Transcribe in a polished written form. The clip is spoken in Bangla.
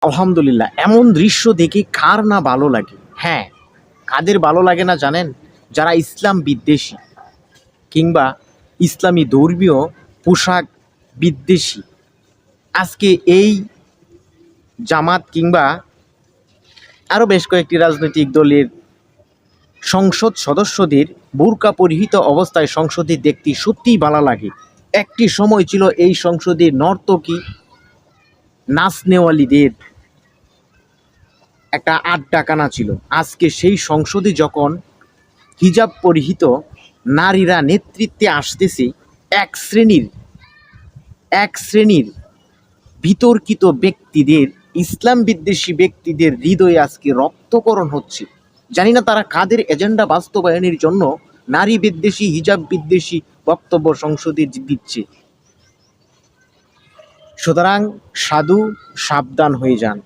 আলহামদুলিল্লাহ, এমন দৃশ্য দেখে কার না ভালো লাগে? হ্যাঁ, কাদের ভালো লাগে না জানেন? যারা ইসলাম বিদ্বেষী কিংবা ইসলামী ধর্মীয় পোশাক বিদ্বেষী। আজকে এই জামাত কিংবা আরও বেশ কয়েকটি রাজনৈতিক দলের সংসদ সদস্যদের বোরকা পরিহিত অবস্থায় সংসদে দেখতে সত্যিই ভালো লাগে। একটি সময় ছিল এই সংসদে নর্তকী নাচনেওয়ালিদের একটা আড্ডাখানা ছিল। আজকে সেই সংসদে যখন হিজাব পরিহিত নারীরা নেতৃত্বে আসতেছে, এক শ্রেণীর বিতর্কিত ব্যক্তিদের, ইসলাম বিদ্বেষী ব্যক্তিদের হৃদয়ে আজকে রক্তকরণ হচ্ছে। জানি না তারা কাদের এজেন্ডা বাস্তবায়নের জন্য নারী বিদ্বেষী, হিজাব বিদ্বেষী বক্তব্য সংসদে দিচ্ছে। সুতরাং সাধু সাবধান হয়ে যান।